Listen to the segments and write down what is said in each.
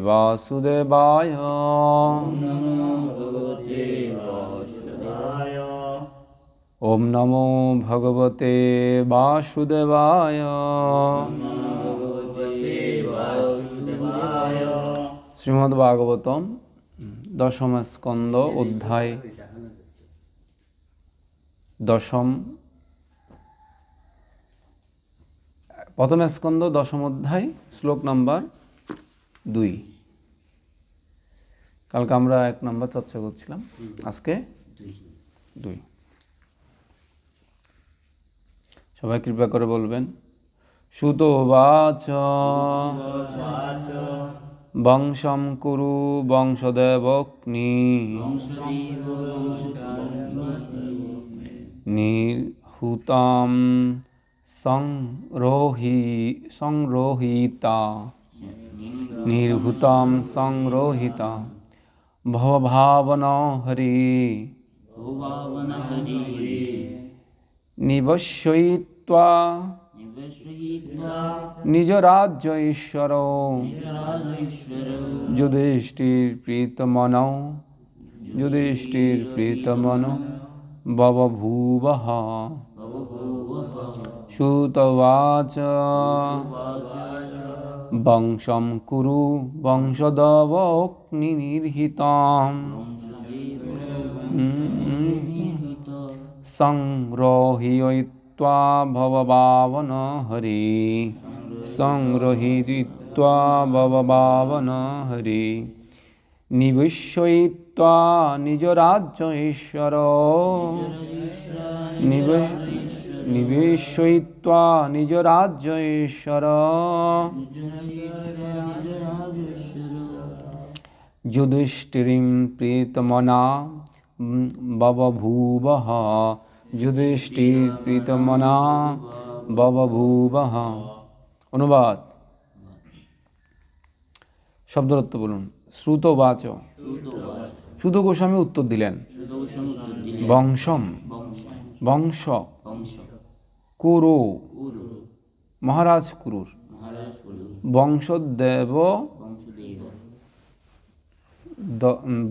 বাসুদেবায়। ওম নমো ভগবতে বাসুদেবায়। শ্রীমদ্ ভাগবতম দশম স্কন্দ অধ্যায় দশম, প্রথম স্কন্দ দশম অধ্যায় শ্লোক নাম্বার 2। কালকে আমরা 1 নম্বর চর্চা করছিলাম, আজকে 2। সবাই কৃপা করে বলবেন। সুতোবাচ বংশম কুরু বংশদেবগ্নি নির্হুতাম সংরোহিতা ভবভাবনা হরি নিবশ্যয়িত্বা নিজ রাজ্য ঈশ্বর যুধিষ্ঠির প্রীতমন ববভূবঃ। সুতবাচ বংশম কুরু বংশদবগ্নি নির্হিতাম সংরোহয়িত্বা ভবভাবন হরি নিবশ্যয়িত্বা নিজ রাজ্য ঈশ্বর নিবশ্যয়িত্বা নিজ রাজ্য ঈশ্বর যুধিষ্ঠিরিং প্রীতমনা ববভূবঃ। যুধিষ্ঠির প্রীতমনা ববভূবঃ। অনুবাদ, শব্দার্থ বলুন। শ্রুতবাচ, শ্রুত গোস্বামী উত্তর দিলেন। বংশম, বংশ। কুরু, মহারাজ কুরুর। বংশদেব,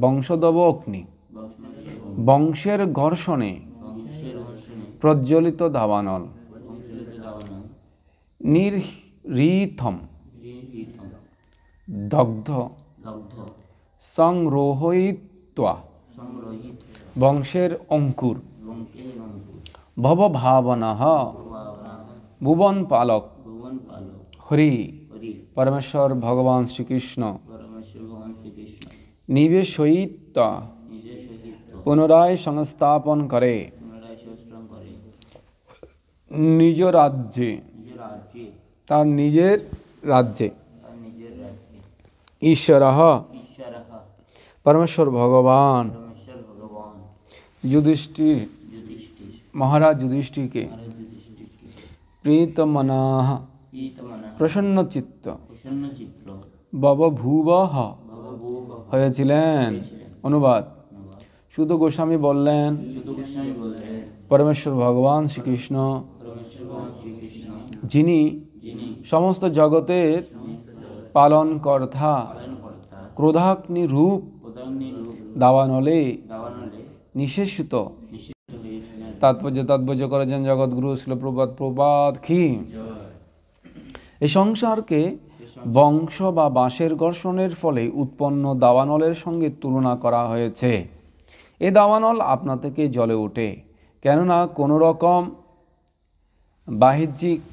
বংশদব অগ্নি, বংশের ঘর্ষণে প্রজ্বলিত দাবানল। নির্হৃতম, দগ্ধ। সংরোহয়িত্বা, বংশের অঙ্কুর। ভবভাবনঃ, ভুবন পালক। হরি, পরমেশ্বর ভগবান শ্রীকৃষ্ণ। নিবেশয়িত্বা, পুনরায় সংস্থাপন করে। নিজ রাজ্যে, তার নিজের রাজ্যে। ঈশ্বরঃ, পরমেশ্বর ভগবান। যুধিষ্ঠির, মহারাজ যুধিষ্ঠিরকে। প্রীতমনাঃ, প্রসন্ন চিত্ত। ববভূবঃ, হয়েছিলেন। অনুবাদ, সুত গোস্বামী বললেন, পরমেশ্বর ভগবান শ্রীকৃষ্ণ, যিনি সমস্ত জগতের পালনকর্তা, ক্রোধাগ্নি রূপ দাবানলে নিঃশেষিত। তাৎপর্য করেছেন জগৎগুরু শিল প্রভুপাদ কি। এই সংসারকে বংশ বা বাঁশের ঘর্ষণের ফলে উৎপন্ন দাবানলের সঙ্গে তুলনা করা হয়েছে। এ দাবানল আপনা থেকে জ্বলে ওঠে, কেননা কোনো রকম বাহ্যিক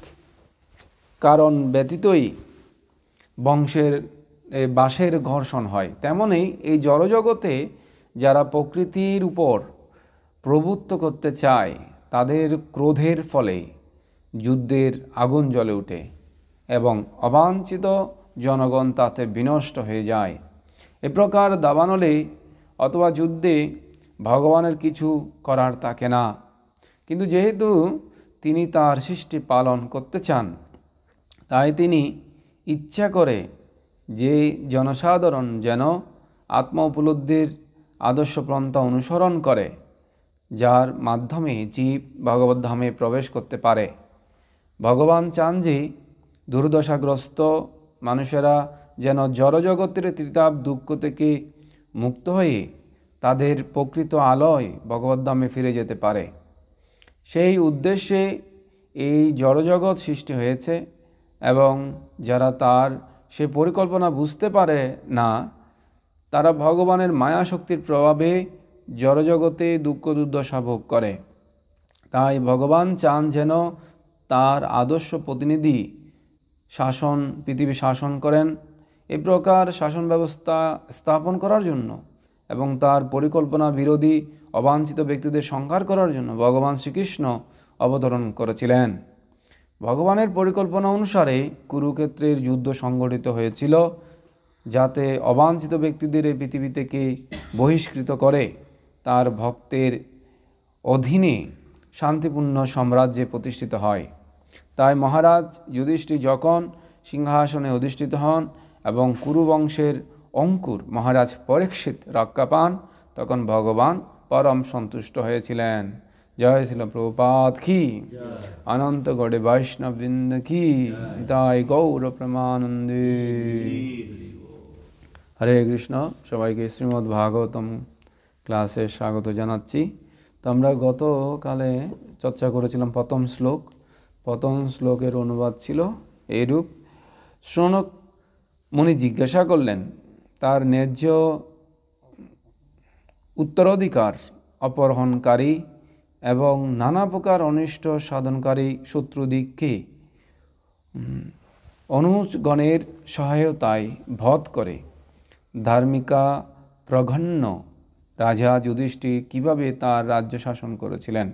কারণ ব্যতীতই বাঁশের ঘর্ষণ হয়। তেমনই এই জড়জগতে যারা প্রকৃতির উপর প্রভুত্ব করতে চায়, তাদের ক্রোধের ফলে যুদ্ধের আগুন জ্বলে ওঠে এবং অবাঞ্ছিত জনগণ তাতে বিনষ্ট হয়ে যায়। এ প্রকার দাবানলে অথবা যুদ্ধে ভগবানের কিছু করার থাকে না। কিন্তু যেহেতু তিনি তার সৃষ্টি পালন করতে চান, তাই তিনি ইচ্ছা করে যে জনসাধারণ যেন আত্ম উপলব্ধির আদর্শ পন্থা অনুসরণ করে, যার মাধ্যমে জীব ভগবদ্ধামে প্রবেশ করতে পারে। ভগবান চান যে দুর্দশাগ্রস্ত মানুষেরা যেন জড়জগতের ত্রিতাপ দুঃখ থেকে মুক্ত হয়ে তাদের প্রকৃত আলোয় ভগবদ্ধামে ফিরে যেতে পারে। সেই উদ্দেশ্যে এই জড়জগৎ সৃষ্টি হয়েছে এবং যারা তার সে পরিকল্পনা বুঝতে পারে না তারা ভগবানের মায়া শক্তির প্রভাবে জড়জগতে দুঃখ দুর্দশা ভোগ করে। তাই ভগবান চান যেন তার আদর্শ প্রতিনিধি পৃথিবী শাসন করেন। এই প্রকার শাসন ব্যবস্থা স্থাপন করার জন্য এবং তার পরিকল্পনা বিরোধী অবাঞ্ছিত ব্যক্তিদের সংহার করার জন্য ভগবান শ্রীকৃষ্ণ অবতরণ করেছিলেন। ভগবানের পরিকল্পনা অনুসারে কুরুক্ষেত্রের যুদ্ধ সংগঠিত হয়েছিল যাতে অবাঞ্ছিত ব্যক্তিদের এই পৃথিবী থেকে বহিষ্কৃত করে তার ভক্তের অধীনে শান্তিপূর্ণ সাম্রাজ্যে প্রতিষ্ঠিত হয়। তাই মহারাজ যুধিষ্ঠির যখন সিংহাসনে অধিষ্ঠিত হন এবং কুরুবংশের অঙ্কুর মহারাজ পরীক্ষিত রক্ষা পান তখন ভগবান পরম সন্তুষ্ট হয়েছিলেন। জয় শিল প্রভুপাদ কি, অনন্ত গৌড়ে বৈষ্ণব বৃন্দ কি, তাই গৌর প্রেমানন্দে। হরে কৃষ্ণ। সবাইকে শ্রীমদ্ ভাগবতম ক্লাসে স্বাগত জানাচ্ছি। তো আমরা গতকালে চর্চা করেছিলাম প্রথম শ্লোকের অনুবাদ ছিল এইরূপ। শৌনক মুনি জিজ্ঞাসা করলেন তার ন্যায্য উত্তরাধিকার অপহরণকারী এবং নানা প্রকার অনিষ্ট সাধনকারী শত্রুদিগকে অনুজগণের সহায়তায় বধ করে ধার্মিকা প্রঘণ্য রাজা যুধিষ্ঠির কিভাবে তার রাজ্য শাসন করেছিলেন।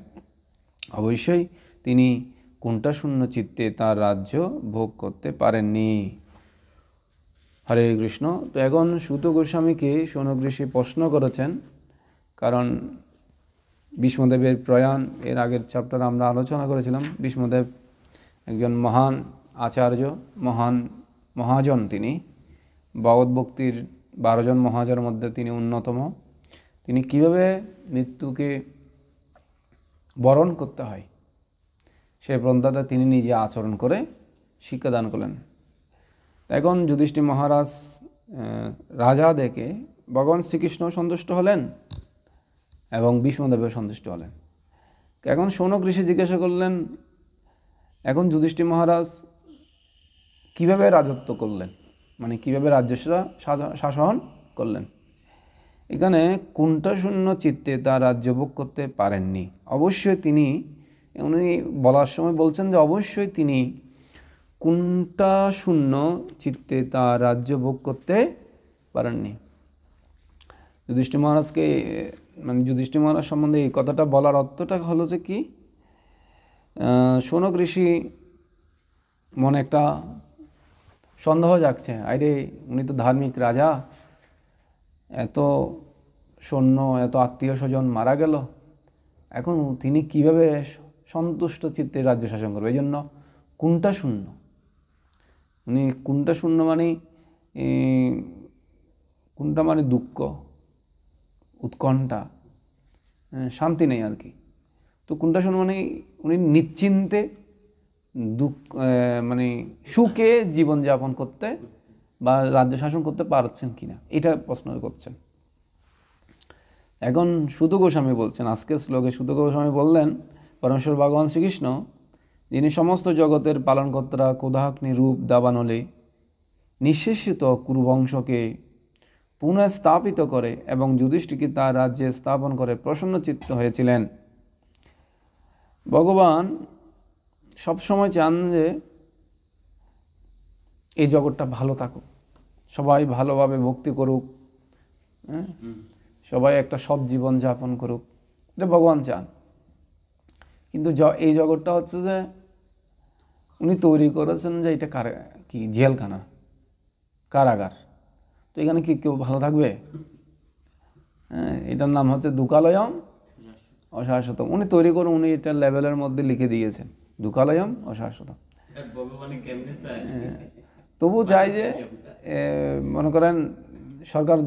অবশ্যই তিনি কুণ্ঠাশূন্য চিত্তে তার রাজ্য ভোগ করতে পারেননি। হরে কৃষ্ণ। তো এখন সুত গোস্বামীকে শৌনক ঋষি প্রশ্ন করেছেন, কারণ ভীষ্মদেবের প্রয়াণ এর আগের চ্যাপ্টার আমরা আলোচনা করেছিলাম। ভীষ্মদেব একজন মহান আচার্য, মহাজন। তিনি ভগবদ্ভক্তির 12 জন মহাজনের মধ্যে তিনি অন্যতম। তিনি কিভাবে মৃত্যুকে বরণ করতে হয় সেই পন্থাটা তিনি নিজে আচরণ করে শিক্ষাদান করলেন। এখন যুধিষ্ঠির মহারাজ রাজা দেখে ভগবান শ্রীকৃষ্ণ সন্তুষ্ট হলেন এবং ভীষ্মদেবেও সন্তুষ্ট হলেন। এখন শৌনক ঋষি জিজ্ঞাসা করলেন, এখন যুধিষ্ঠির মহারাজ কিভাবে রাজত্ব করলেন, মানে কিভাবে রাজ্য শাসন করলেন। এখানে কুণ্ঠাশূন্য চিত্তে তার রাজ্য ভোগ করতে পারেননি। অবশ্যই উনি বলার সময় বলছেন যে অবশ্যই তিনি কুণ্ঠাশূন্য চিত্তে তার রাজ্য ভোগ করতে পারেননি। যুধিষ্ঠির মহারাজকে যুধিষ্ঠির মহারাজ সম্বন্ধে এই কথাটা বলার অর্থটা হলো যে কি, শৌনক ঋষি মনে একটা সন্দেহ জাগছে, আরে উনি তো ধার্মিক রাজা, এত সৈন্য এত আত্মীয় স্বজন মারা গেল, এখন তিনি কিভাবে সন্তুষ্ট চিত্তে রাজ্য শাসন করবে। এই জন্য কুণ্ঠাশূন্য, উনি কুণ্ঠাশূন্য কুণ্ঠা মানে দুঃখ, উৎকণ্ঠা, শান্তি নেই আর কি। তো কুণ্ঠাশূন্য মানে উনি নিশ্চিন্তে সুখে জীবনযাপন করতে বা রাজ্য শাসন করতে পারছেন কিনা, এটা প্রশ্ন করছেন। এখন সুত গোস্বামী বলছেন, আজকের শ্লোকে সুত গোস্বামী বললেন, পরমেশ্বর ভগবান শ্রীকৃষ্ণ যিনি সমস্ত জগতের পালনকর্তা কোদাগ্নি রূপ দাবানলে নিঃশেষিত কুরুবংশকে পুনঃস্থাপিত করে এবং যুধিষ্ঠিরকে তার রাজ্যে স্থাপন করে প্রসন্নচিত্ত হয়েছিলেন। ভগবান সবসময় চান যে এই জগৎটা ভালো থাকুক, সবাই ভালোভাবে ভক্তি করুক, সবাই একটা সৎ জীবন যাপন করুক, এটা ভগবান চান। কিন্তু এই জগৎটা হচ্ছে যে উনি তৈরি করেছেন যে এটা কি জেলখানা, কারাগার। তো এখানে কি কেউ ভালো থাকবে? এটার নাম হচ্ছে দুঃখালয়ম অশাশ্বতম। উনি তৈরি করে উনি এটা লেভেলের মধ্যে লিখে দিয়েছেন, দুঃখালয়ম অশাশ্বতম। তবু চাই যে মনে করেন সরকার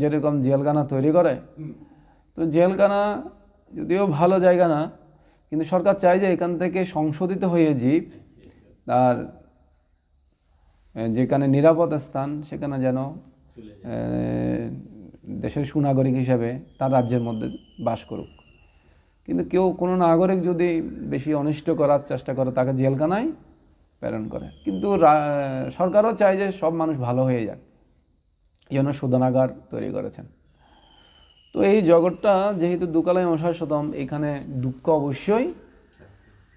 যেরকম জেলখানা তৈরি করে, তো জেলখানা যদিও ভালো জায়গা না, কিন্তু সরকার চায় যে এখান থেকে সংশোধিত হয়ে জীব তার যেখানে নিরাপদ স্থান সেখানে যেন দেশের সুনাগরিক হিসাবে তার রাজ্যের মধ্যে বাস করুক। কিন্তু কেউ কোনো নাগরিক যদি বেশি অনিষ্ট করার চেষ্টা করে তাকে জেলখানায় প্রেরণ করে। কিন্তু সরকারও চায় যে সব মানুষ ভালো হয়ে যাক, এই জন্য শোধনাগার তৈরি করেছেন। তো এই জগৎটা যেহেতু দুকালয় অশাশ্বতম, এখানে দুঃখ অবশ্যই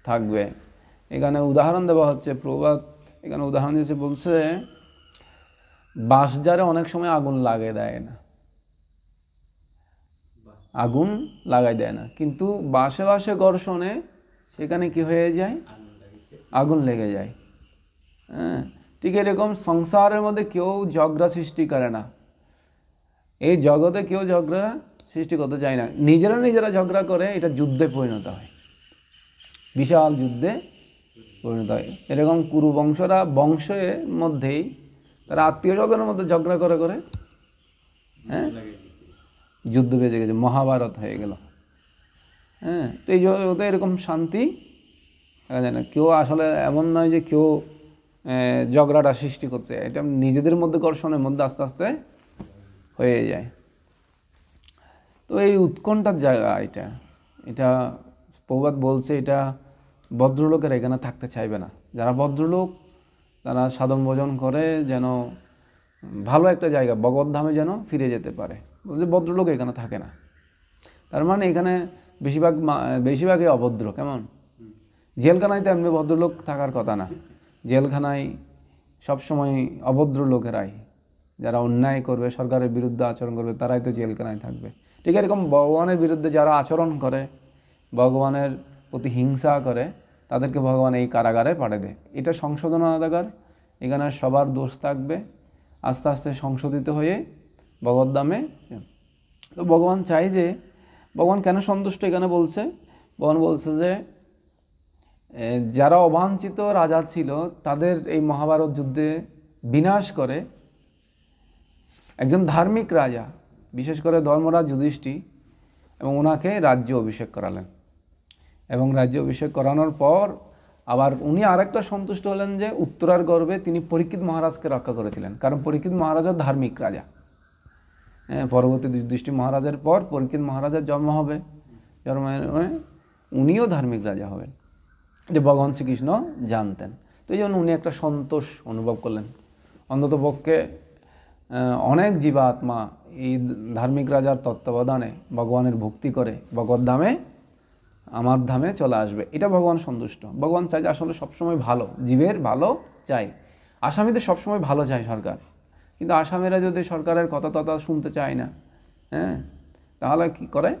থাকবে। এখানে উদাহরণ দেওয়া হচ্ছে, প্রবাদ এখানে উদাহরণ দিয়েছে, বলছে বাঁশঝাড়ে অনেক সময় আগুন লাগিয়ে দেয় না, আগুন লাগাই দেয় না, কিন্তু বাঁশে বাঁশে ঘর্ষণে সেখানে কি হয়ে যায়, আগুন লেগে যায়। হ্যাঁ, ঠিক এরকম সংসারের মধ্যে কেউ ঝগড়া সৃষ্টি করে না, এই জগতে কেউ ঝগড়া সৃষ্টি করতে চায় না, নিজেরা ঝগড়া করে, এটা যুদ্ধে পরিণত হয়, বিশাল যুদ্ধে পরিণত হয়। এরকম কুরু বংশরা বংশের মধ্যেই তারা আত্মীয় স্বজনের মধ্যে ঝগড়া করে করে হ্যাঁ যুদ্ধ বেজে গেছে, মহাভারত হয়ে গেল। হ্যাঁ, তো এই জগতে এরকম শান্তি দেখা যায় না। কেউ আসলে এমন নয় যে কেউ ঝগড়াটা সৃষ্টি করছে, এটা নিজেদের মধ্যে ঘর্ষণের মধ্যে আস্তে আস্তে হয়ে যায়। তো এই উৎকণ্ঠার জায়গা এটা প্রবাদ বলছে, এটা ভদ্রলোকেরা এখানে থাকতে চাইবে না। যারা ভদ্রলোক তারা সাধন ভোজন করে যেন ভালো একটা জায়গা ভগবদ্ধামে যেন ফিরে যেতে পারে, বলছে ভদ্রলোক এখানে থাকে না। তার মানে এখানে বেশিরভাগই অভদ্র। কেমন? জেলখানায় তো এমনি ভদ্রলোক থাকার কথা না, জেলখানায় সবসময় অভদ্র লোকেরাই, যারা অন্যায় করবে, সরকারের বিরুদ্ধে আচরণ করবে, তারাই তো জেলখানায় থাকবে। ঠিক এরকম ভগবানের বিরুদ্ধে যারা আচরণ করে, ভগবানের প্রতি হিংসা করে, তাদেরকে ভগবান এই কারাগারে পাঠিয়ে দেয়। এটা সংশোধনাগার, এখানে সবার দোষ থাকবে, আস্তে আস্তে সংশোধিত হয়ে ভগবদ্ধামে। তো ভগবান চাই যে, ভগবান কেন সন্তুষ্ট এখানে বলছে, ভগবান বলছে যে যারা অবাঞ্ছিত রাজা ছিল তাদের এই মহাভারত যুদ্ধে বিনাশ করে একজন ধার্মিক রাজা, বিশেষ করে ধর্মরাজ যুধিষ্ঠির, এবং ওনাকে রাজ্য অভিষেক করালেন। এবং রাজ্য অভিষেক করানোর পর আবার উনি আরেকটা সন্তুষ্ট হলেন যে উত্তরার গর্ভে তিনি পরীক্ষিত মহারাজকে রক্ষা করেছিলেন, কারণ পরীক্ষিত মহারাজও ধার্মিক রাজা। পরবর্তী যুধিষ্ঠির মহারাজের পর পরীক্ষিত মহারাজের জন্ম হবে, উনিও ধার্মিক রাজা হবেন, যে ভগবান শ্রীকৃষ্ণ জানতেন। তো এই জন্য উনি একটা সন্তোষ অনুভব করলেন, অন্তত পক্ষে অনেক জীবাত্মা এই ধার্মিক রাজার তত্ত্বাবধানে ভগবানের ভক্তি করে ভগবদ্ধামে, আমার ধামে চলে আসবে। এটা ভগবান সন্তুষ্ট। ভগবান চাই যে আসলে সবসময় ভালো, জীবের ভালো চাই। আসামিদের সবসময় ভালো চাই সরকার, কিন্তু আসামিরা যদি সরকারের কথা তথা শুনতে চায় না, তাহলে কি করে?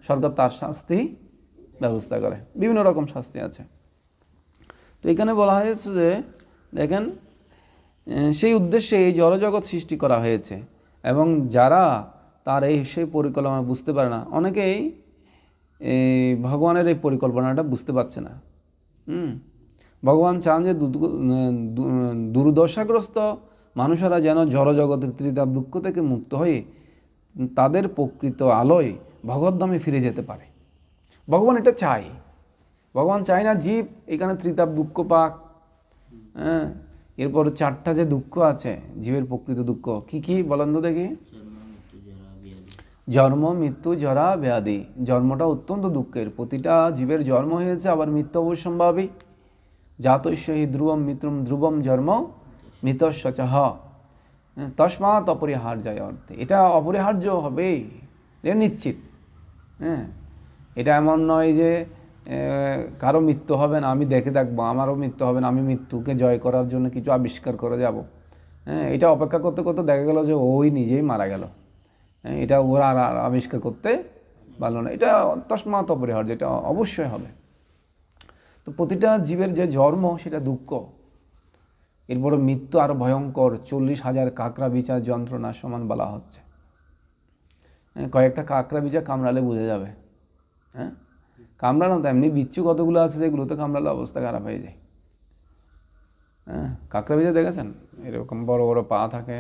সরকার তার শাস্তি ব্যবস্থা করে, বিভিন্ন রকম শাস্তি আছে। তো এখানে বলা হয়েছে যে দেখেন, সেই উদ্দেশ্যে এই জড়জগৎ সৃষ্টি করা হয়েছে, এবং যারা তার সেই পরিকল্পনা বুঝতে পারে না, অনেকেই ভগবানের এই পরিকল্পনাটা বুঝতে পারছে না। ভগবান চান যে দুর্দশাগ্রস্ত মানুষেরা যেন জড়জগতের ত্রিতাপ দুঃখ থেকে মুক্ত হয়ে তাদের প্রকৃত আলোয় ভগবদ্ধামে ফিরে যেতে পারে। ভগবান এটা চায়। ভগবান চায় না জীব এখানে ত্রিতাপ দুঃখ পাক। এরপর চারটা যে দুঃখ আছে জীবের প্রকৃত দুঃখ, কি কি বলেন তো দেখি? জন্ম, মৃত্যু, জরা, ব্যাধি। জন্মটা অত্যন্ত দুঃখের, প্রতিটা জীবের জন্ম হয়েছে, আবার মৃত্যু অবশ্যম্ভাবী। জাতস্য হি ধ্রুবম মিত্রম ধ্রুবম জন্ম মৃতস্য চ তস্মাৎ অপরিহার্যায় অর্থে। এটা অপরিহার্য হবে, এটা নিশ্চিত। এটা এমন নয় যে কারো মৃত্যু হবে না, আমি দেখে থাকবো, আমারও মৃত্যু হবে না, আমি মৃত্যুকে জয় করার জন্য কিছু আবিষ্কার করে যাব। এটা অপেক্ষা করতে করতে দেখা গেল যে ওই নিজেই মারা গেল। এটা ওরা আর আবিষ্কার করতে পারলো না। এটা তস্মাৎ অপরিহার্য, এটা অবশ্যই হবে। তো প্রতিটা জীবের যে জন্ম সেটা দুঃখ, এরপরে মৃত্যু আরও ভয়ঙ্কর, 40,000 কাঁকড়া বিচার যন্ত্রণা সমান বলা হচ্ছে। কয়েকটা কাঁকড়া বিচা কামড়ালে বুঝে যাবে। কামড়ানো তো এমনি বিচ্ছু কতগুলো আছে, যেগুলোতে কামড়ালে অবস্থা খারাপ হয়ে যায়। কাঁকড়া বিচা দেখেছেন? এরকম বড় বড় পা থাকে,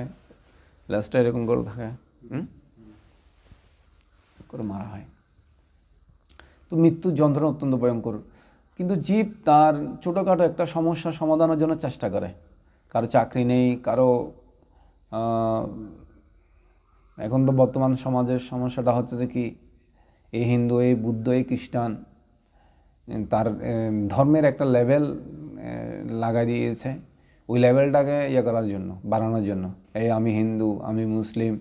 লেজটা এরকম করে থাকে, করে মারা হয়। তো মৃত্যুর যন্ত্রণা অত্যন্ত ভয়ঙ্কর, কিন্তু জীব তার ছোটোখাটো একটা সমস্যা সমাধানের জন্য চেষ্টা করে। কারো চাকরি নেই, কারো এখন তো বর্তমান সমাজের সমস্যাটা হচ্ছে যে কি, এই হিন্দু, এই বুদ্ধ, এই খ্রিস্টান তার ধর্মের একটা লেভেল লাগাই দিয়েছে, ওই লেভেলটাকে ইয়ে করার জন্য, বাড়ানোর জন্য। এই আমি হিন্দু, আমি মুসলিম,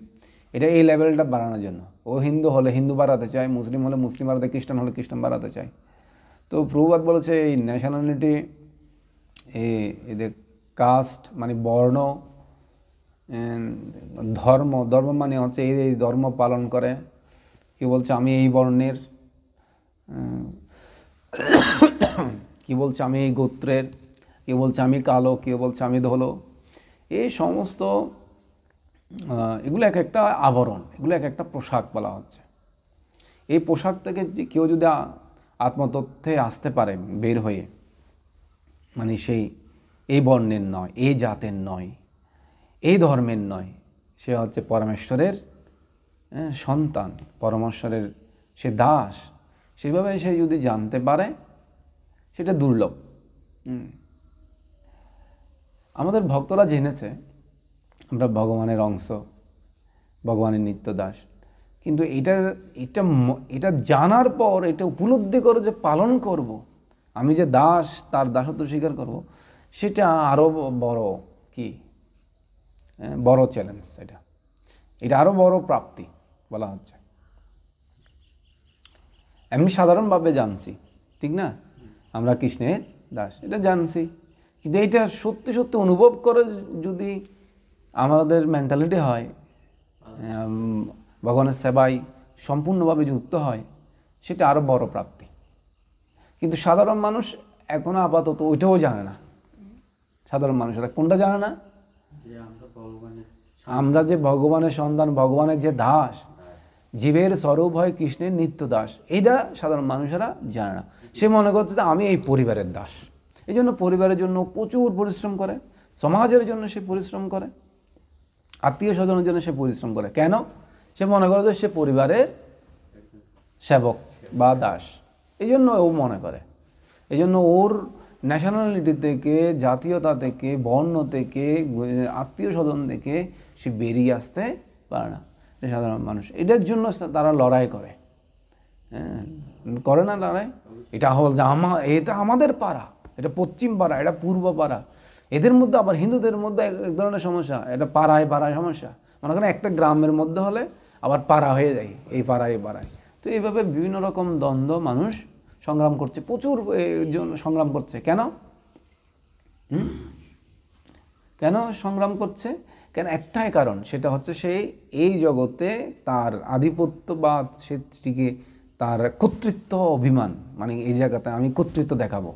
এটা এই লেভেলটা বাড়ানোর জন্য। ও হিন্দু হলে হিন্দু বাড়াতে চায়, মুসলিম হলে মুসলিম বাড়াতে, খ্রিস্টান হলে খ্রিস্টান বাড়াতে চায়। তো প্রভুপাদ বলেছে এই ন্যাশনালিটি, এদের কাস্ট মানে বর্ণ, ধর্ম, ধর্ম মানে হচ্ছে এই ধর্ম পালন করে। কেউ বলছে আমি এই বর্ণের, কেউ বলছে আমি এই গোত্রের, কেউ বলছে আমি কালো, কেউ বলছে আমি ধলো। এই সমস্ত এগুলো এক একটা আবরণ, এগুলো এক একটা পোশাক বলা হচ্ছে। এই পোশাক থেকে কেউ যদি আত্মতত্ত্বে আসতে পারে বের হয়ে, মানে সেই এই বর্ণের নয়, এই জাতের নয়, এই ধর্মের নয়, সে হচ্ছে পরমেশ্বরের সন্তান, পরমেশ্বরের সে দাস, সেভাবে সে যদি জানতে পারে, সেটা দুর্লভ। আমাদের ভক্তরা জেনেছে আমরা ভগবানের অংশ, ভগবানের নিত্য দাস, কিন্তু এটা জানার পর এটা উপলব্ধি করে যে পালন করব, আমি যে দাস, তার দাসত্ব স্বীকার করব, সেটা আরও বড় কি বড় চ্যালেঞ্জ। এটা আরও বড় প্রাপ্তি বলা হচ্ছে। এমনি সাধারণভাবে জানছি, ঠিক না, আমরা কৃষ্ণের দাস, এটা জানছি, কিন্তু এটা সত্যি সত্যি অনুভব করে যদি আমাদের মেন্টালিটি হয়, ভগবানের সেবায় সম্পূর্ণভাবে যুক্ত হয়, সেটা আরও বড় প্রাপ্তি। কিন্তু সাধারণ মানুষ এখনো আপাতত ওইটাও জানে না। সাধারণ মানুষেরা কোনটা জানে না? আমরা যে ভগবানের সন্তান, ভগবানের যে দাস, জীবের স্বরূপ হয় কৃষ্ণের নিত্য দাস, এইটা সাধারণ মানুষেরা জানে না। সে মনে করছে যে আমি এই পরিবারের দাস, এই জন্য পরিবারের জন্য প্রচুর পরিশ্রম করে, সমাজের জন্য সে পরিশ্রম করে, আত্মীয় স্বজনের জন্য সে পরিশ্রম করে। কেন? সে মনে করে যে সে পরিবারের সেবক বা দাস, এই জন্য ও মনে করে। এই জন্য ওর ন্যাশনালিটি থেকে, জাতীয়তা থেকে, বর্ণ থেকে, আত্মীয় স্বজন থেকে সে বেরিয়ে আসতে পারে না। সাধারণ মানুষ এটার জন্য তারা লড়াই করে, করে না লড়াই? এটা হল যে এটা আমাদের পাড়া, এটা পশ্চিম পাড়া, এটা পূর্ব পাড়া। এদের মধ্যে আবার হিন্দুদের মধ্যে এক ধরনের সমস্যা, এটা পাড়ায় পাড়ায় সমস্যা। মনে করেন একটা গ্রামের মধ্যে হলে আবার পাড়া হয়ে যায়, এই পাড়ায় এই পাড়ায়। তো এইভাবে বিভিন্ন রকম দ্বন্দ্ব মানুষ সংগ্রাম করছে, প্রচুর সংগ্রাম করছে। কেন কেন সংগ্রাম করছে? কেন? একটাই কারণ, সেটা হচ্ছে সে এই জগতে তার আধিপত্যবাদ, সেটিকে তার কর্তৃত্ব অভিমান, মানে এই জায়গাতে আমি কর্তৃত্ব দেখাবো,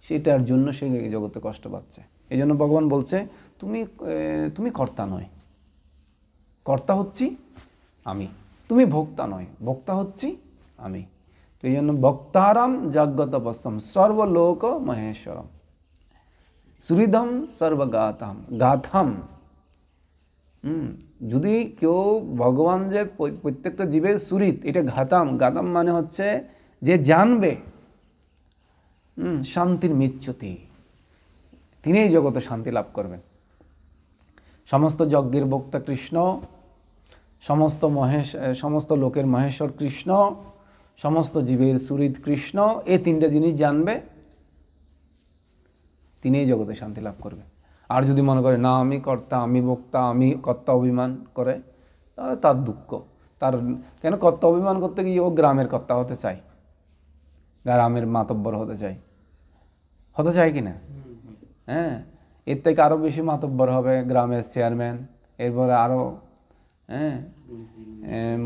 সেটার জন্য সে এই জগতে কষ্ট পাচ্ছে। এই জন্য ভগবান বলছে তুমি কর্তা নয়, কর্তা হচ্ছি আমি, তুমি ভোক্তা নয়, ভোক্তা হচ্ছি আমি। তো এই জন্য ভক্তারাম জাগ্রতপস্যম সর্বলোক মহেশ্বরম সুহৃদম সর্বগাথাম গাথাম। যদি কেউ ভগবান যে প্রত্যেকটা জীবের সুহৃদ, এটা ঘাতাম, গাতাম মানে হচ্ছে যে জানবে শান্তির মিচ্ছতি, তিনি এই জগতে শান্তি লাভ করবেন। সমস্ত যজ্ঞের বক্তা কৃষ্ণ, সমস্ত লোকের মহেশ্বর কৃষ্ণ, সমস্ত জীবের সুহৃদ কৃষ্ণ, এই তিনটা জিনিস জানবে, তিনি এই জগতে শান্তি লাভ করবে। আর যদি মনে করে না আমি কর্তা, আমি ভোক্তা, আমি কর্তা অভিমান করে, তাহলে তার দুঃখ। তার কেন কর্তা অভিমান করতে গিয়ে ও গ্রামের কর্তা হতে চায়, গ্রামের মাতব্বর হতে চায় কি না? হ্যাঁ, এর থেকে আরও বেশি মাতব্বর হবে গ্রামের চেয়ারম্যান, এরপরে আরও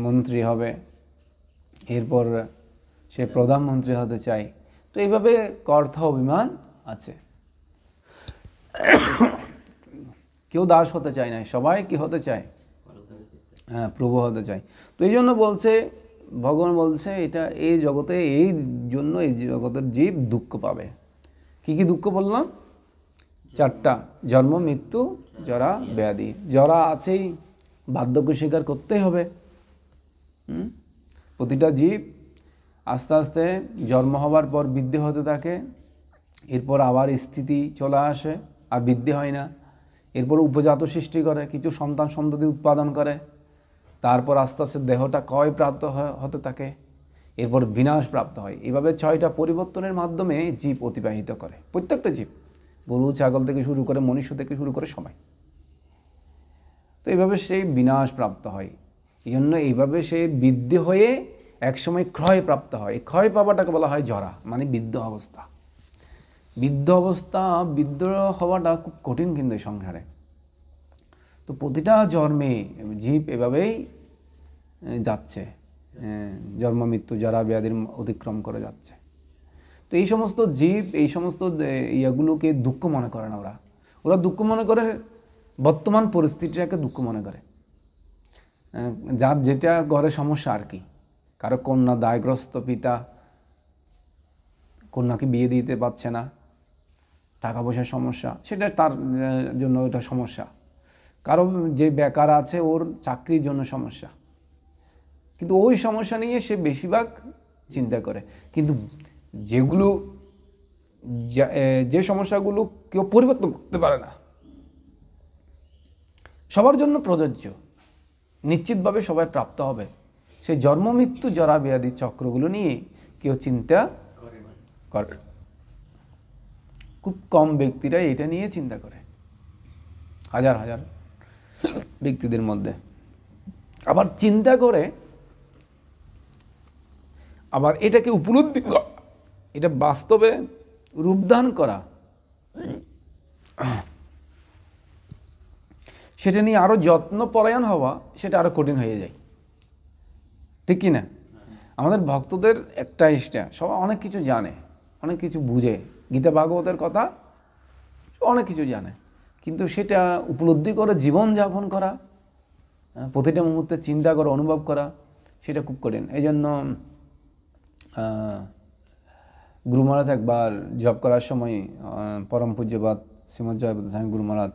মন্ত্রী হবে, এরপর সে প্রধানমন্ত্রী হতে চায়। তো এইভাবে কর্তা অভিমান আছে। কেউ দাস হতে চায় না, সবাই কি হতে চায়? হ্যাঁ, প্রভু হতে চায়। তো এই জন্য বলছে, ভগবান বলছে এটা এই জগতে, এই জন্য এই জগতের জীব দুঃখ পাবে। কি কি দুঃখ বললাম? চারটা: জন্ম, মৃত্যু, জরা, ব্যাধি। জরা আছেই, বার্ধক্য স্বীকার করতেই হবে। প্রতিটা জীব আস্তে আস্তে জন্ম হবার পর বৃদ্ধি হতে থাকে, এরপর আবার স্থিতি চলে আসে, আর বৃদ্ধি হয় না, এরপর উপজাত সৃষ্টি করে, কিছু সন্তান সন্ততি উৎপাদন করে, তারপর আস্তে আস্তে দেহটা ক্ষয়প্রাপ্ত হতে থাকে, এরপর বিনাশ প্রাপ্ত হয়। এভাবে 6টা পরিবর্তনের মাধ্যমে জীব অতিবাহিত করে, প্রত্যেকটা জীব, গরু ছাগল থেকে শুরু করে মনুষ্য থেকে শুরু করে সবাই। তো এইভাবে সে বিনাশ প্রাপ্ত হয়। এই জন্য এইভাবে সে বৃদ্ধি হয়ে একসময় ক্ষয় প্রাপ্ত হয়। ক্ষয় পাওয়াটাকে বলা হয় জরা, মানে বৃদ্ধ অবস্থা। বৃদ্ধ হওয়াটা খুব কঠিন কিন্তু এই সংসারে। তো প্রতিটা জন্মে জীব এভাবেই যাচ্ছে, জন্ম মৃত্যু জরা ব্যাধির অতিক্রম করে যাচ্ছে। তো এই সমস্ত জীব এই সমস্ত ইয়াগুলোকে দুঃখ মনে করে না। ওরা দুঃখ মনে করে বর্তমান পরিস্থিতিটাকে দুঃখ মনে করে, যার যেটা ঘরে সমস্যা আর কি। কারো কন্যা দায়গ্রস্ত, পিতা কন্যাকে বিয়ে দিতে পারছে না, টাকা পয়সার সমস্যা, সেটা তার জন্য ওটা সমস্যা। কারো যে বেকার আছে ওর চাকরির জন্য সমস্যা, কিন্তু ওই সমস্যা নিয়ে সে বেশিরভাগ চিন্তা করে। কিন্তু যে সমস্যাগুলো কেউ পরিবর্তন করতে পারে না, সবার জন্য প্রযোজ্য, নিশ্চিতভাবে সবাই প্রাপ্ত হবে, সেই জন্ম মৃত্যু জরা ব্যাধি চক্রগুলো নিয়ে কেউ চিন্তা করে। খুব কম ব্যক্তিরা এটা নিয়ে চিন্তা করে, হাজার হাজার ব্যক্তিদের মধ্যে। আবার চিন্তা করে, আবার এটাকে উপলব্ধি করা, এটা বাস্তবে রূপদান করা, সেটা নিয়ে আরো যত্নপরায়ণ হওয়া, সেটা আরো কঠিন হয়ে যায়, ঠিক কি না? আমাদের ভক্তদের একটা ইচ্ছা, সবাই অনেক কিছু জানে, অনেক কিছু বুঝে, গীতা ভাগবতের কথা অনেক কিছু জানে, কিন্তু সেটা উপলব্ধি করে জীবনযাপন করা, প্রতিটা মুহূর্তে চিন্তা করা, অনুভব করা, সেটা খুব কঠিন। এই জন্য গুরু মহারাজ একবার জব করার সময়, পরম পূজ্যপাদ শ্রীমৎ জয়প্রকাশ স্বামী গুরু মহারাজ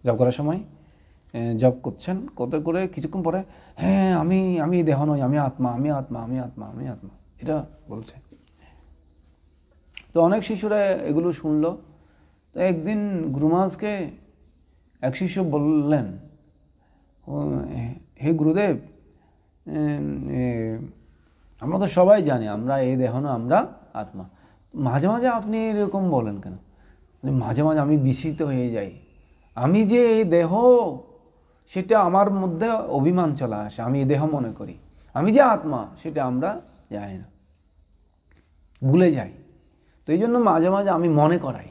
জব করার সময় জব করছেন, কত করে কিছুক্ষণ পরে, হ্যাঁ আমি দেহ নই, আমি আত্মা, আমি আত্মা, আমি আত্মা, আমি আত্মা, এটা বলছে। তো অনেক শিশুরা এগুলো শুনলো। তো একদিন গুরু মহারাজকে এক শিষ্য বললেন, হে গুরুদেব, আমরা তো সবাই জানি আমরা এই দেহ না, আমরা আত্মা, মাঝে মাঝে আপনি এরকম বলেন কেন? মাঝে মাঝে আমি বিস্মিত হয়ে যাই, আমি যে এই দেহ, সেটা আমার মধ্যে অভিমান চলে আসে, আমি এই দেহ মনে করি, আমি যে আত্মা সেটা আমরা জানি না, ভুলে যাই। তো এই জন্য মাঝে মাঝে আমি মনে করাই,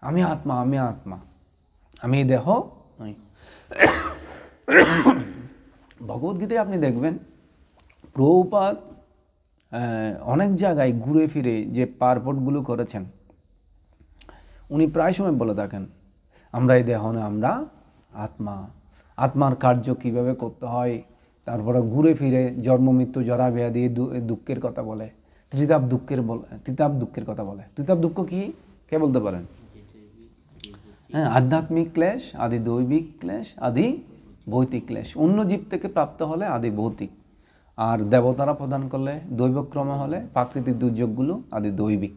আমি আত্মা, আমি আত্মা, আমি এই দেহ নই। ভগবদ্গীতায় আপনি দেখবেন প্রভুপাদ অনেক জায়গায় ঘুরে ফিরে যে পার্বণগুলো করেছেন, উনি প্রায় সময় বলে থাকেন, আমরা এই দেহ না, আমরা আত্মা, আত্মার কার্য কিভাবে করতে হয়, তারপরে ঘুরে ফিরে জন্ম মৃত্যু জরা ব্যাধি দুঃখের কথা বলে, ত্রিতাপ দুঃখের কথা বলে। ত্রিতাপ দুঃখ কি, কে বলতে পারেন? হ্যাঁ, আধ্যাত্মিক ক্লেশ, আদি দৈবিক ক্লেশ, আদি ভৌতিক ক্লেশ। অন্য জীব থেকে প্রাপ্ত হলে আদি ভৌতিক, আর দেবতারা প্রদান করলে দৈবক্রমে হলে প্রাকৃতিক দুর্যোগগুলো আদি দৈবিক,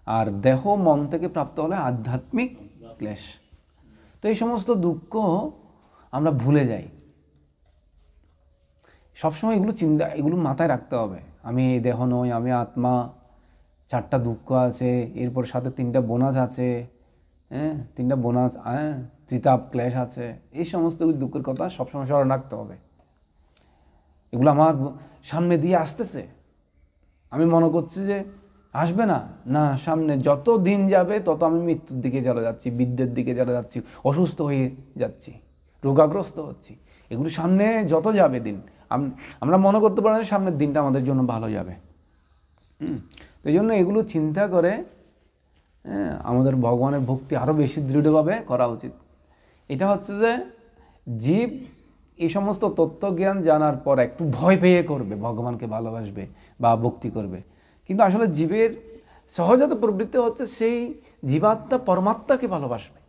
আর দেহ মন থেকে প্রাপ্ত হলে আধ্যাত্মিক ক্লেশ। তো এই সমস্ত দুঃখ আমরা ভুলে যাই। সবসময় এগুলো মাথায় রাখতে হবে, আমি এই দেহ নই, আমি আত্মা, 4টা দুঃখ আছে, এরপর সাথে 3টা বোনাস আছে, হ্যাঁ 3টা বোনাস, ত্রিতাপ ক্লেশ আছে। এই সমস্ত দুঃখের কথা সবসময় স্মরণ রাখতে হবে। এগুলো আমার সামনে দিয়ে আসতেছে, আমি মনে করছি যে আসবে না, না, সামনে যত দিন যাবে তত আমি মৃত্যুর দিকে চলে যাচ্ছি, বিদ্যের দিকে চলে যাচ্ছি, অসুস্থ হয়ে যাচ্ছি, রোগাগ্রস্ত হচ্ছি। এগুলো সামনে যত যাবে দিন, আমরা মনে করতে পারি না সামনের দিনটা আমাদের জন্য ভালো যাবে। তো এই জন্য এগুলো চিন্তা করে আমাদের ভগবানের ভক্তি আরও বেশি দৃঢ়ভাবে করা উচিত। এটা হচ্ছে যে জীব এই সমস্ত তত্ত্বজ্ঞান জানার পর একটু ভয় পেয়ে করবে, ভগবানকে ভালোবাসবে বা ভক্তি করবে, কিন্তু আসলে জীবের সহজাত প্রবৃত্তি হচ্ছে সেই জীবাত্মা পরমাত্মাকে ভালোবাসবে।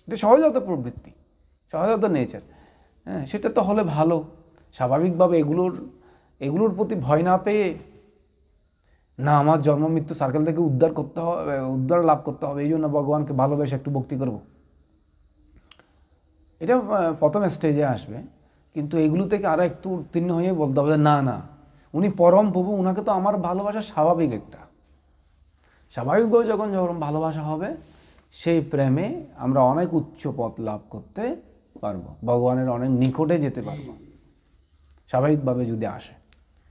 এটা সহজাত প্রবৃত্তি, সহজাত নেচার। হ্যাঁ, সেটা তো হলে ভালো। স্বাভাবিকভাবে এগুলোর প্রতি ভয় না পেয়ে, না আমার জন্ম মৃত্যু সার্কেল থেকে উদ্ধার লাভ করতে হবে, এই জন্য ভগবানকে ভালোবেসে একটু ভক্তি করব, এটা প্রথম স্টেজে আসবে, কিন্তু এগুলো থেকে আরও একটু উত্তীর্ণ হয়ে বলতে হবে না না, উনি পরম প্রভু, ওনাকে তো আমার ভালোবাসা স্বাভাবিক একটা। স্বাভাবিকভাবে যখন ভালোবাসা হবে, সেই প্রেমে আমরা অনেক উচ্চ পথ লাভ করতে পারবো, ভগবানের অনেক নিকটে যেতে পারবো। স্বাভাবিকভাবে যদি আসে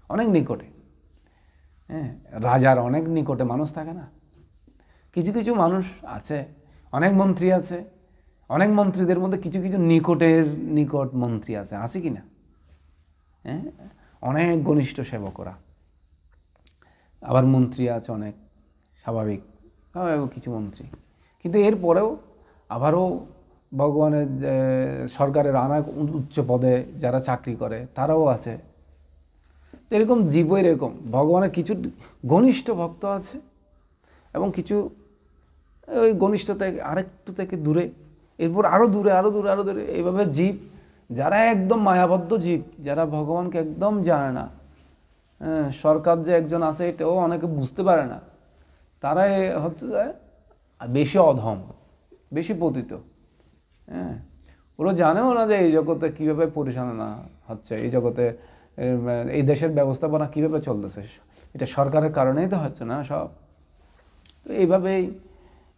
অনেক নিকটে, হ্যাঁ, রাজার অনেক নিকটে মানুষ থাকে না, কিছু কিছু মানুষ আছে, অনেক মন্ত্রী আছে, অনেক মন্ত্রীদের মধ্যে কিছু কিছু নিকট মন্ত্রী আছে কি না? হ্যাঁ, অনেক ঘনিষ্ঠ সেবকরা, আবার মন্ত্রী আছে অনেক, স্বাভাবিক কিছু মন্ত্রী, কিন্তু এরপরেও আবারও ভগবানের সরকারের অনেক উচ্চ পদে যারা চাকরি করে তারাও আছে। এরকম জীবও এরকম, ভগবানের কিছু ঘনিষ্ঠ ভক্ত আছে এবং কিছু ওই ঘনিষ্ঠ থেকে আরেকটু থেকে দূরে, এরপর আরও দূরে আরও দূরে আরও দূরে, এইভাবে জীব যারা একদম মায়াবদ্ধ জীব, যারা ভগবানকে একদম জানে না, হ্যাঁ, সরকার যে একজন আছে এটাও অনেকে বুঝতে পারে না, তারাই হচ্ছে যে বেশি অধম, বেশি পতিত। হ্যাঁ, ওরা জানেও না যে এই জগতে কীভাবে পরিচালনা হচ্ছে, এই জগতে এই দেশের ব্যবস্থাপনা কীভাবে চলতেছে, এটা সরকারের কারণেই তো হচ্ছে না সব। তো এইভাবেই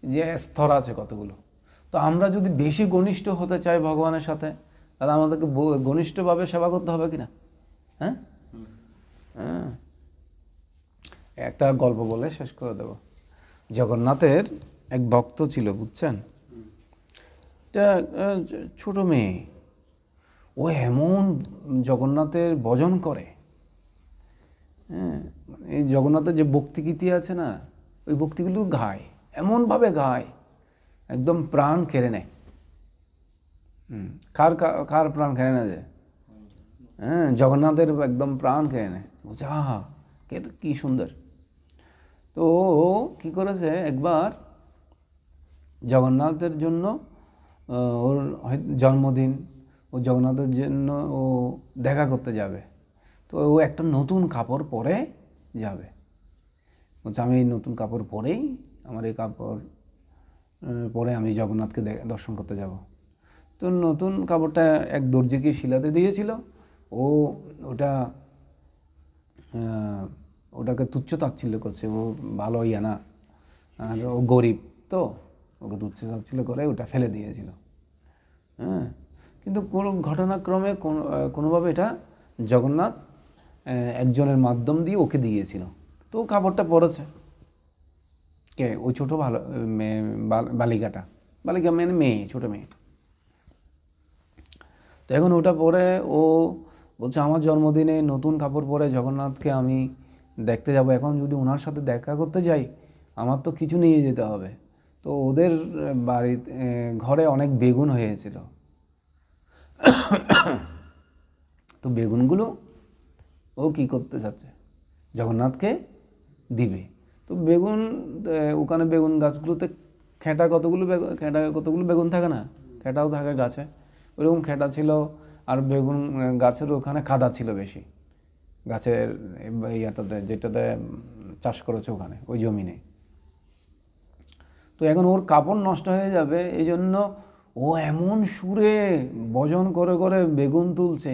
যে স্তর আছে কতগুলো। তো আমরা যদি বেশি ঘনিষ্ঠ হতে চাই ভগবানের সাথে, তাহলে আমাদেরকে ঘনিষ্ঠভাবে সেবা করতে হবে কিনা? হ্যাঁ, হ্যাঁ, একটা গল্প বলে শেষ করে দেব। জগন্নাথের এক ভক্ত ছিল, বুঝছেন, এটা ছোট মেয়ে, ও এমন জগন্নাথের ভজন করে, হ্যাঁ, এই জগন্নাথের যে ভক্তিগীতি আছে না, ওই ভক্তিগুলো গায়, এমনভাবে গায় একদম প্রাণ কেড়ে নেয়। কার প্রাণ কেড়ে নেয় যে? হ্যাঁ, জগন্নাথের একদম প্রাণ কেড়ে নেয়। বলছে আহা, কে তো কী সুন্দর। তো ও কী করেছে, একবার জগন্নাথের জন্য, ওর জন্মদিন, ও জগন্নাথের জন্য ও দেখা করতে যাবে, তো ও একটা নতুন কাপড় পরে যাবে। বলছে আমি এই নতুন কাপড় পরেই, আমার এই কাপড় পরে আমি জগন্নাথকে দর্শন করতে যাব। তো নতুন কাপড়টা এক দর্জিকে শিলাতে দিয়েছিল, ও ওটাকে তুচ্ছ তাচ্ছিল্য করছে, ও ভালো ইয়া না, আর ও গরিব, তো ওকে তুচ্ছ তাচ্ছিল্য করে ওটা ফেলে দিয়েছিল। হ্যাঁ, কিন্তু কোনো ঘটনাক্রমে কোনোভাবে এটা জগন্নাথ একজনের মাধ্যম দিয়ে ওকে দিয়েছিল, তো ও কাপড়টা পরেছে। কে? ওই ছোটো বালিকা মানে মেয়ে, ছোটো মেয়ে। তো এখন ওটা পরে ও বলছে আমার জন্মদিনে নতুন কাপড় পরে জগন্নাথকে আমি দেখতে যাব, এখন যদি ওনার সাথে দেখা করতে যাই আমার তো কিছু নিয়ে যেতে হবে। তো ওদের বাড়িতে ঘরে অনেক বেগুন হয়েছিল, তো বেগুনগুলো ও কী করতে চাচ্ছে, জগন্নাথকে দিবে। তো বেগুন, ওখানে বেগুন গাছগুলোতে কতগুলো বেগুন থাকে না, খেঁটাও থাকে গাছে, ওইরকম খেঁটা ছিল, আর বেগুন গাছের ওখানে কাদা ছিল বেশি, গাছের ইয়াটাতে যেটাতে চাষ করেছে ওখানে ওই জমিনে। তো এখন ওর কাপড় নষ্ট হয়ে যাবে, এই জন্য ও এমন সুরে ভজন করে করে বেগুন তুলছে,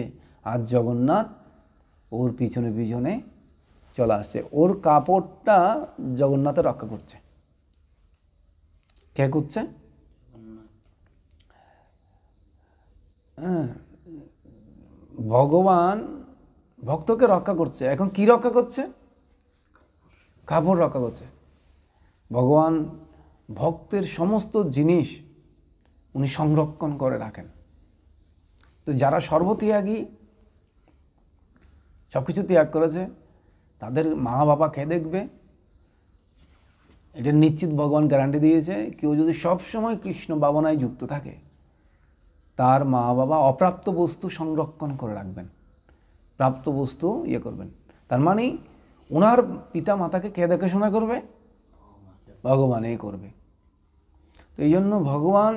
আর জগন্নাথ ওর পিছনে পিছনে চলে আসছে, ওর কাপড়টা জগন্নাথে রক্ষা করছে। কে করছে? হ্যাঁ, ভগবান ভক্তকে রক্ষা করছে। এখন কি রক্ষা করছে? কাপড় রক্ষা করছে। ভগবান ভক্তের সমস্ত জিনিস উনি সংরক্ষণ করে রাখেন। তো যারা সর্বত্যাগী, সব কিছু ত্যাগ করেছে, তাদের মা বাবা কে দেখবে? এটা নিশ্চিত ভগবান গ্যারান্টি দিয়েছে, কেউ যদি সবসময় কৃষ্ণ ভাবনায় যুক্ত থাকে, তার মা বাবা অপ্রাপ্ত বস্তু সংরক্ষণ করে রাখবেন, প্রাপ্ত বস্তু ইয়ে করবেন। তার মানে ওনার পিতা মাতাকে কে দেখাশোনা করবে? ভগবানই করবে। তো এই জন্য ভগবান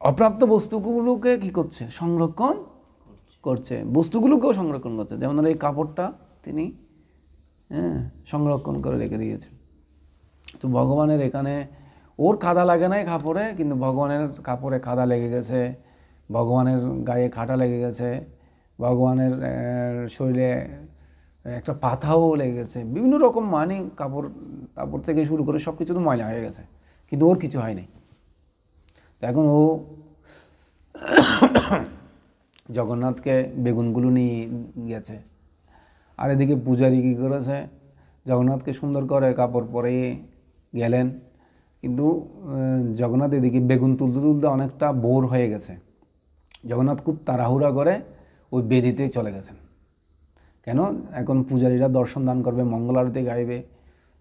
অপ্রাপ্ত বস্তুগুলোকে কি করছে? সংরক্ষণ করছে, বস্তুগুলোকেও সংরক্ষণ করছে। যেমন এই কাপড়টা তিনি সংরক্ষণ করে রেখে দিয়েছেন। তো ভগবানের এখানে ওর কাদা লাগে নাই কাপড়ে, কিন্তু ভগবানের কাপড়ে কাদা লেগে গেছে, ভগবানের গায়ে খাটা লেগে গেছে, ভগবানের শরীরে একটা পাতাও লেগে গেছে, বিভিন্ন রকম মানে কাপড় কাপড় থেকে শুরু করে সব কিছু তো ময়লা হয়ে গেছে, কিন্তু ওর কিছু হয়নি। তো এখন ও জগন্নাথকে বেগুনগুলো নিয়ে গেছে, আর এদিকে পূজারি কী করেছে, জগন্নাথকে সুন্দর করে কাপড় পরে গেলেন, কিন্তু জগন্নাথ এদিকে বেগুন তুলতে তুলতে অনেকটা বোর হয়ে গেছে। জগন্নাথ খুব তাড়াহুড়া করে ওই বেদিতে চলে গেছেন। কেন? এখন পূজারীরা দর্শন দান করবে, মঙ্গল আরতি গাইবে,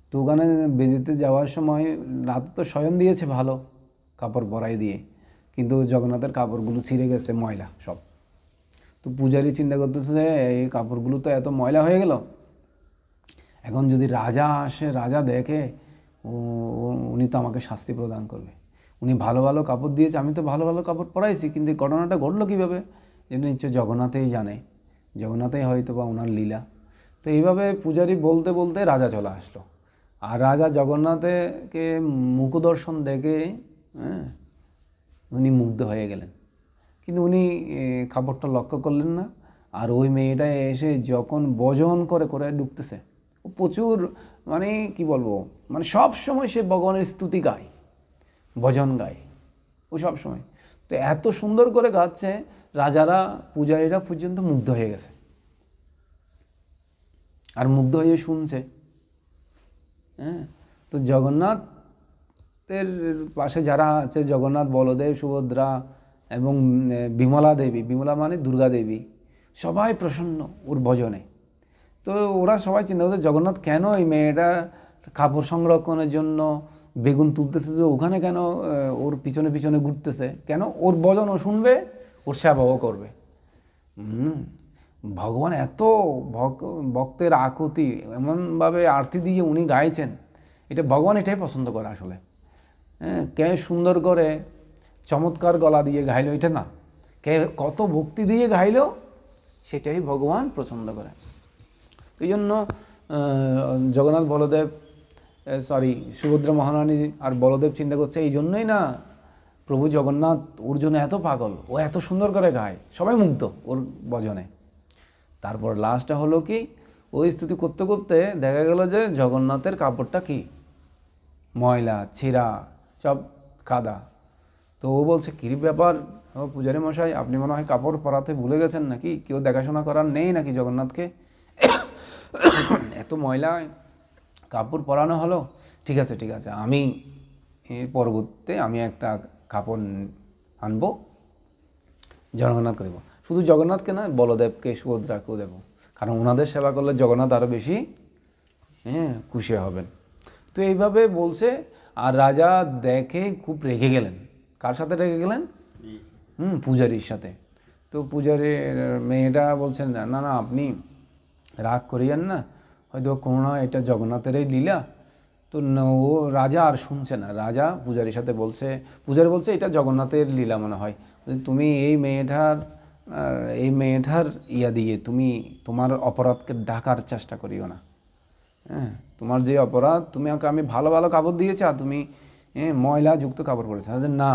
তো ওখানে বেদিতে যাওয়ার সময় রাত তো শয়ন দিয়েছে ভালো কাপড় পরাই দিয়ে, কিন্তু জগন্নাথের কাপড়গুলো ছিঁড়ে গেছে, ময়লা সব। তো পূজারী চিন্তা করতেছে যে এই কাপড়গুলো তো এত ময়লা হয়ে গেল, এখন যদি রাজা আসে, রাজা দেখে, উনি তো আমাকে শাস্তি প্রদান করবে। উনি ভালো ভালো কাপড় দিয়েছে, আমি তো ভালো ভালো কাপড় পরাইছি, কিন্তু এই ঘটনাটা ঘটলো কীভাবে? এটা নিশ্চয় জগন্নাথই জানে, জগন্নাথই হয়তো বা ওনার লীলা। তো এইভাবে পূজারী বলতে বলতে রাজা চলে আসলো, আর রাজা জগন্নাথকে মুখদর্শন দেখে উনি মুগ্ধ হয়ে গেলেন, কিন্তু উনি কাপড়টা লক্ষ্য করলেন না। আর ওই মেয়েটা এসে যখন ভজন করে করে ঢুকতেছে, ও প্রচুর মানে কি বলবো, মানে সব সময় সে ভগবানের স্তুতি গায়, ভজন গায় ও সব সময়। তো এত সুন্দর করে গাচ্ছে, রাজারা পূজারীরা পর্যন্ত মুগ্ধ হয়ে গেছে, আর মুগ্ধ হয়ে শুনছে। তো জগন্নাথের পাশে যারা আছে, জগন্নাথ, বলদেব, সুভদ্রা এবং বিমলা দেবী, বিমলা মানে দুর্গা দেবী, সবাই প্রসন্ন ওর ভজনে। তো ওরা সবাই চিন্তা করছে জগন্নাথ কেন এই মেয়েটা কাপড় সংরক্ষণের জন্য বেগুন তুলতেছে, যে ওখানে কেন ওর পিছনে পিছনে ঘুরতেছে, কেন ওর ভজন ও শুনবে, ওর সেবাও করবে। ভগবান এত ভক্তের আকুতি এমনভাবে আরতি দিয়ে উনি গাইছেন, এটা ভগবান এটাই পছন্দ করে আসলে। কে সুন্দর করে চমৎকার গলা দিয়ে গাইলো এটা না, কে কত ভক্তি দিয়ে গাইলো সেটাই ভগবান পছন্দ করে। এই জন্য জগন্নাথ বলদেব সুভদ্রা মহারানী আর বলদেব চিন্তা করছে, এই জন্যই না প্রভু জগন্নাথ ওর জন্য এত পাগল, ও এত সুন্দর করে গায়, সবাই মুগ্ধ ওর ভজনে। তারপর লাস্টটা হলো কি, ওই স্তুতি করতে করতে দেখা গেল যে জগন্নাথের কাপড়টা কি ময়লা, ছেঁড়া, সব কাদা। তো ও বলছে, কী ব্যাপার পূজারী মশাই, আপনি মনে হয় কাপড় পরাতে ভুলে গেছেন নাকি, কেউ দেখাশোনা করার নেই নাকি জগন্নাথকে, এত ময়লা কাপড় পরানো হলো। ঠিক আছে ঠিক আছে, আমি পরবর্তীতে আমি একটা কাপড় আনবো, জগন্নাথকে দেবো। শুধু জগন্নাথকে না, বলদেবকে, সুভদ্রাকেও দেবো, কারণ ওনাদের সেবা করলে জগন্নাথ আরও বেশি খুশি হবেন। তো এইভাবে বলছে, আর রাজা দেখে খুব রেগে গেলেন। কার সাথে রেগে গেলেন? পূজারীর সাথে। তো পূজারীর মেয়েটা বলছেন, না না আপনি রাগ করিয়েন না, হয়তো কোনো না এটা জগন্নাথেরই লীলা। তো ও রাজা আর শুনছে না, রাজা পূজারীর সাথে বলছে, পূজারী বলছে এটা জগন্নাথের লীলা মনে হয়, তুমি এই মেয়েটার ইয়া দিয়ে তুমি তোমার অপরাধকে ঢাকার চেষ্টা করিও না। তোমার যে অপরাধ, তুমি আমি ভালো ভালো কাপড় দিয়েছি আর তুমি ময়লা যুক্ত কাপড় পরেছো। না।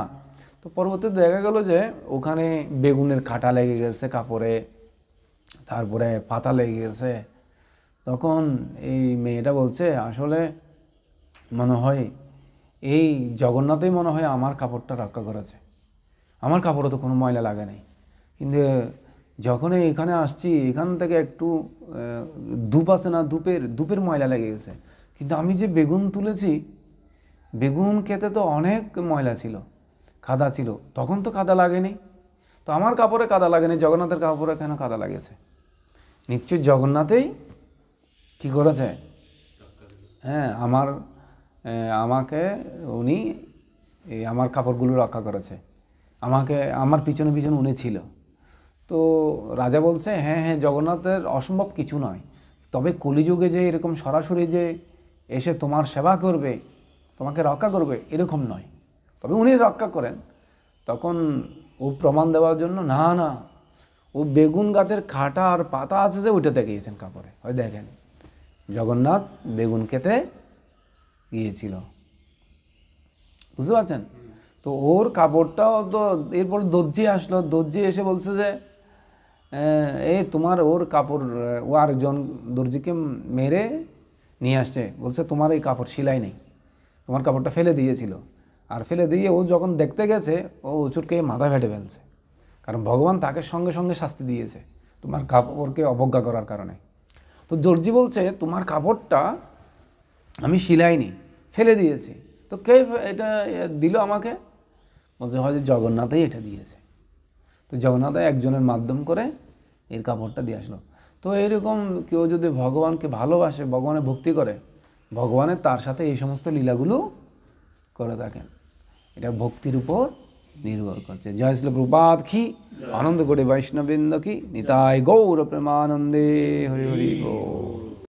তো পরবর্তীতে দেখা গেল যে ওখানে বেগুনের কাঁটা লেগে গেছে কাপড়ে, তারপরে পাতা লেগে গেছে। তখন এই মেয়েটা বলছে, আসলে মনে হয় এই জগন্নাথই মনে হয় আমার কাপড়টা রক্ষা করেছে, আমার কাপড়ে তো কোনো ময়লা লাগে নাই, কিন্তু যখনই এখানে আসছি এখান থেকে একটু ধূপ আছে না, ধূপের ময়লা লেগে গেছে, কিন্তু আমি যে বেগুন তুলেছি, বেগুন খেতে তো অনেক ময়লা ছিল, কাদা ছিল, তখন তো কাদা লাগেনি, তো আমার কাপড়ে কাদা লাগেনি, জগন্নাথের কাপড়ে কেন কাদা লাগেছে? নিশ্চয়ই জগন্নাথেই কি করেছে, আমাকে উনি আমার কাপড়গুলো রক্ষা করেছে, আমার পিছনে পিছনে উনি ছিল। তো রাজা বলছে, হ্যাঁ জগন্নাথের অসম্ভব কিছু নয়, তবে কলিযুগে যে এরকম সরাসরি যে এসে তোমার সেবা করবে, তোমাকে রক্ষা করবে, এরকম নয়, তবে উনি রক্ষা করেন। তখন ও প্রমাণ দেওয়ার জন্য, না ও বেগুন গাছের কাঁটা আর পাতা আছে যে ওইটাতে গিয়েছেন কাপড়ে, হয় দেখেন জগন্নাথ বেগুন খেতে গিয়েছিল, বুঝতে পারছেন? তো তো ওর কাপড়টাও তো, এরপর দর্জি আসলো, দর্জি এসে বলছে যে এই তোমার ওর কাপড়, ও আরেকজন দর্জিকে মেরে নিয়ে আসছে, বলছে তোমার এই কাপড় সেলাই নেই, তোমার কাপড়টা ফেলে দিয়েছিল। আর ফেলে দিয়ে ও যখন দেখতে গেছে, ও উচুটকে মাথা ফেটে ফেলছে, কারণ ভগবান তাকে সঙ্গে সঙ্গে শাস্তি দিয়েছে তোমার কাপড়কে অবজ্ঞা করার কারণে। তো দর্জি বলছে তোমার কাপড়টা আমি সিলাইনি, ফেলে দিয়েছি, তো কে এটা দিল আমাকে? বলছে হয়তো জগন্নাথই এটা দিয়েছে। তো জগন্নাথ একজনের মাধ্যম করে এর কাপড়টা দিয়ে আসলো। তো এরকম কেউ যদি ভগবানকে ভালোবাসে, ভগবানের ভক্তি করে, ভগবানের তার সাথে এই সমস্ত লীলাগুলো করে থাকেন। এটা ভক্তির উপর নির্ভর করছে। জয় শ্রী প্রভুপাদ কি, আনন্দ করে বৈষ্ণববৃন্দ কি, নিতাই গৌর প্রেমানন্দে, হরি হরি গৌর।